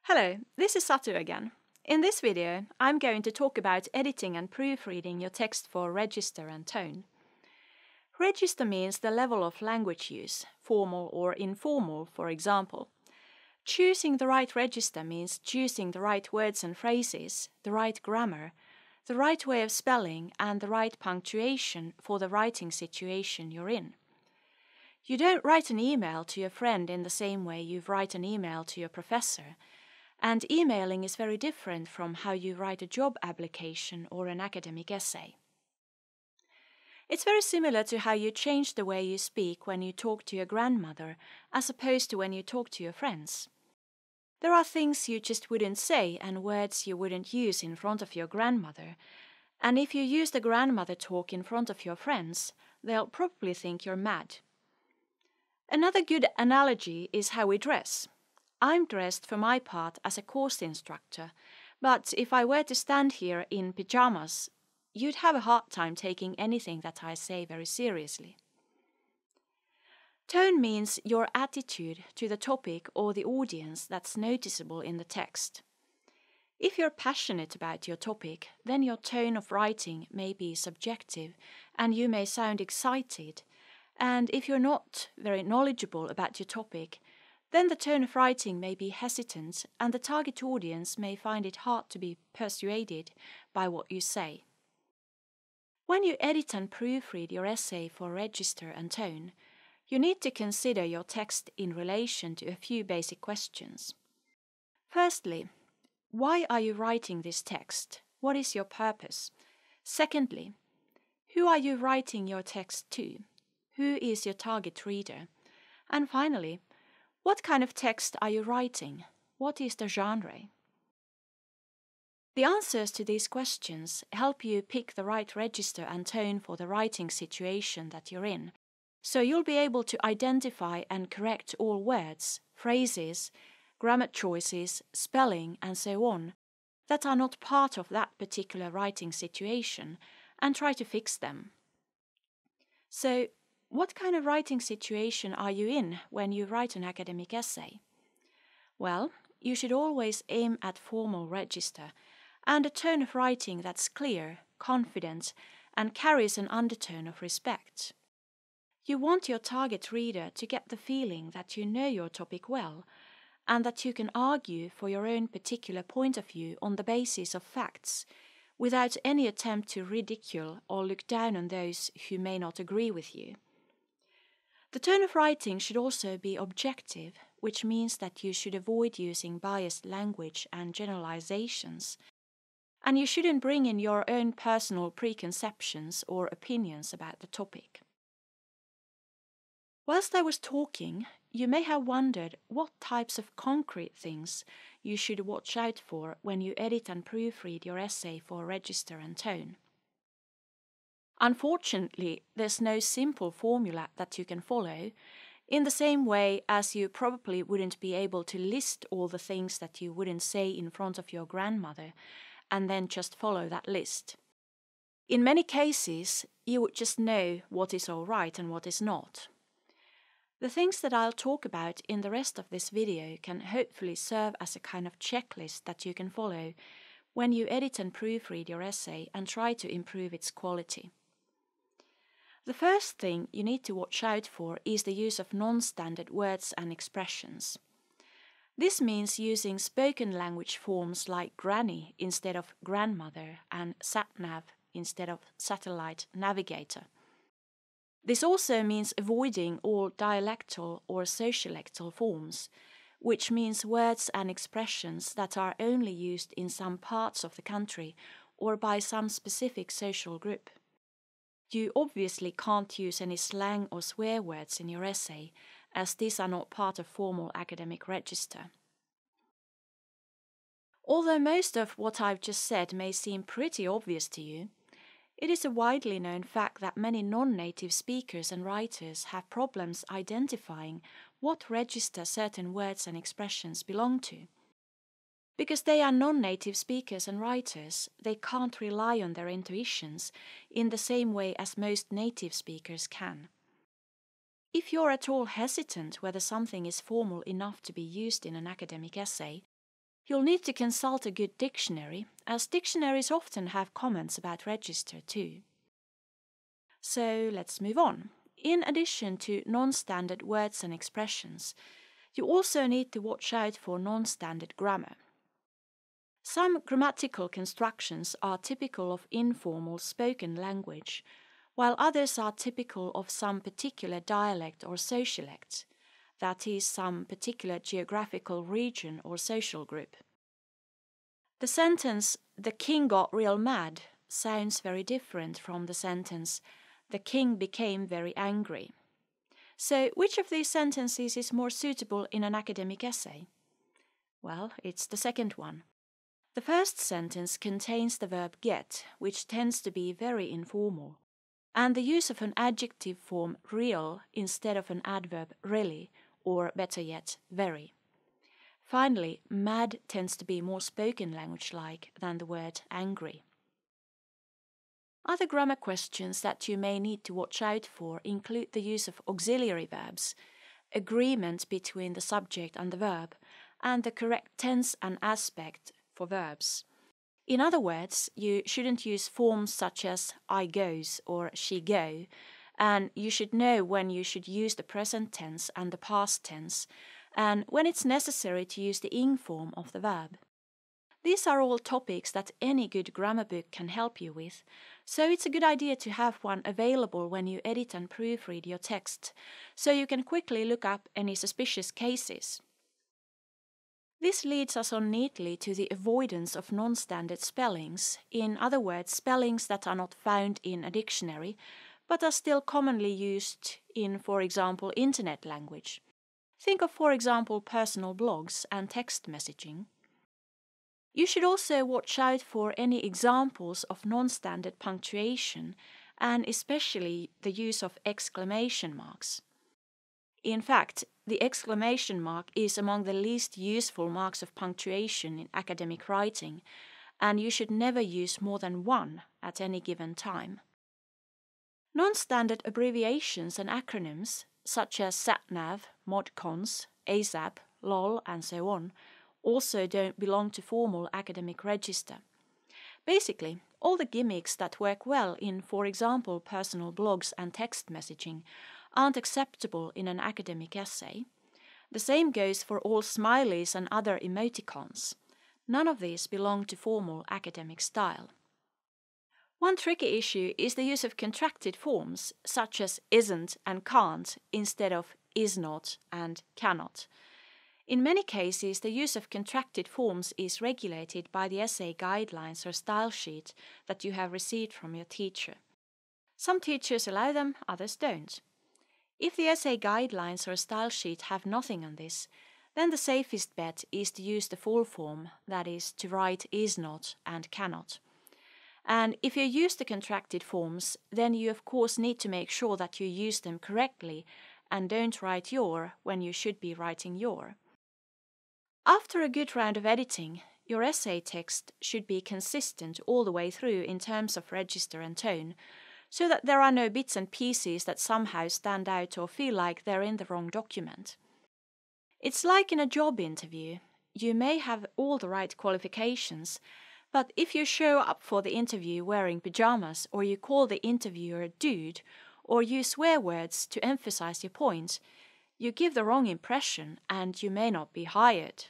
Hello, this is Satu again. In this video, I'm going to talk about editing and proofreading your text for register and tone. Register means the level of language use, formal or informal, for example. Choosing the right register means choosing the right words and phrases, the right grammar, the right way of spelling, and the right punctuation for the writing situation you're in. You don't write an email to your friend in the same way you write an email to your professor. And emailing is very different from how you write a job application or an academic essay. It's very similar to how you change the way you speak when you talk to your grandmother as opposed to when you talk to your friends. There are things you just wouldn't say and words you wouldn't use in front of your grandmother. And if you use the grandmother talk in front of your friends, they'll probably think you're mad. Another good analogy is how we dress. I'm dressed for my part as a course instructor, but if I were to stand here in pyjamas, you'd have a hard time taking anything that I say very seriously. Tone means your attitude to the topic or the audience that's noticeable in the text. If you're passionate about your topic, then your tone of writing may be subjective and you may sound excited. And if you're not very knowledgeable about your topic, then the tone of writing may be hesitant and the target audience may find it hard to be persuaded by what you say. When you edit and proofread your essay for register and tone, you need to consider your text in relation to a few basic questions. Firstly, why are you writing this text? What is your purpose? Secondly, who are you writing your text to? Who is your target reader? And finally, what kind of text are you writing? What is the genre? The answers to these questions help you pick the right register and tone for the writing situation that you're in, so you'll be able to identify and correct all words, phrases, grammar choices, spelling, and so on that are not part of that particular writing situation and try to fix them. So, what kind of writing situation are you in when you write an academic essay? Well, you should always aim at formal register and a tone of writing that's clear, confident, and carries an undertone of respect. You want your target reader to get the feeling that you know your topic well and that you can argue for your own particular point of view on the basis of facts without any attempt to ridicule or look down on those who may not agree with you. The tone of writing should also be objective, which means that you should avoid using biased language and generalizations, and you shouldn't bring in your own personal preconceptions or opinions about the topic. Whilst I was talking, you may have wondered what types of concrete things you should watch out for when you edit and proofread your essay for register and tone. Unfortunately, there's no simple formula that you can follow, in the same way as you probably wouldn't be able to list all the things that you wouldn't say in front of your grandmother and then just follow that list. In many cases, you would just know what is all right and what is not. The things that I'll talk about in the rest of this video can hopefully serve as a kind of checklist that you can follow when you edit and proofread your essay and try to improve its quality. The first thing you need to watch out for is the use of non-standard words and expressions. This means using spoken language forms like granny instead of grandmother and sat-nav instead of satellite navigator. This also means avoiding all dialectal or sociolectal forms, which means words and expressions that are only used in some parts of the country or by some specific social group. You obviously can't use any slang or swear words in your essay, as these are not part of formal academic register. Although most of what I've just said may seem pretty obvious to you, it is a widely known fact that many non-native speakers and writers have problems identifying what register certain words and expressions belong to. Because they are non-native speakers and writers, they can't rely on their intuitions in the same way as most native speakers can. If you're at all hesitant whether something is formal enough to be used in an academic essay, You'll need to consult a good dictionary, as dictionaries often have comments about register too. So let's move on. In addition to non-standard words and expressions, you also need to watch out for non-standard grammar. Some grammatical constructions are typical of informal spoken language, while others are typical of some particular dialect or sociolect, that is, some particular geographical region or social group. The sentence, "The king got real mad," sounds very different from the sentence, "The king became very angry." So, which of these sentences is more suitable in an academic essay? Well, it's the second one. The first sentence contains the verb get, which tends to be very informal, and the use of an adjective form real instead of an adverb really, or better yet, very. Finally, mad tends to be more spoken language-like than the word angry. Other grammar questions that you may need to watch out for include the use of auxiliary verbs, agreement between the subject and the verb, and the correct tense and aspect for verbs. In other words, you shouldn't use forms such as I goes or she go, and you should know when you should use the present tense and the past tense, and when it's necessary to use the ing form of the verb. These are all topics that any good grammar book can help you with, so it's a good idea to have one available when you edit and proofread your text, so you can quickly look up any suspicious cases. This leads us on neatly to the avoidance of non-standard spellings, in other words, spellings that are not found in a dictionary, but are still commonly used in, for example, internet language. Think of, for example, personal blogs and text messaging. You should also watch out for any examples of non-standard punctuation, and especially the use of exclamation marks. In fact, the exclamation mark is among the least useful marks of punctuation in academic writing, and you should never use more than one at any given time. Non-standard abbreviations and acronyms, such as SatNav, ModCons, ASAP, LOL, and so on, also don't belong to formal academic register. Basically, all the gimmicks that work well in, for example, personal blogs and text messaging aren't acceptable in an academic essay. The same goes for all smileys and other emoticons. None of these belong to formal academic style. One tricky issue is the use of contracted forms, such as isn't and can't, instead of is not and cannot. In many cases, the use of contracted forms is regulated by the essay guidelines or style sheet that you have received from your teacher. Some teachers allow them, others don't. If the essay guidelines or style sheet have nothing on this, then the safest bet is to use the full form, that is, to write is not and cannot. And if you use the contracted forms, then you of course need to make sure that you use them correctly and don't write your when you should be writing your. After a good round of editing, your essay text should be consistent all the way through in terms of register and tone, so that there are no bits and pieces that somehow stand out or feel like they're in the wrong document. It's like in a job interview. You may have all the right qualifications, but if you show up for the interview wearing pajamas, or you call the interviewer dude, or use swear words to emphasize your point, you give the wrong impression and you may not be hired.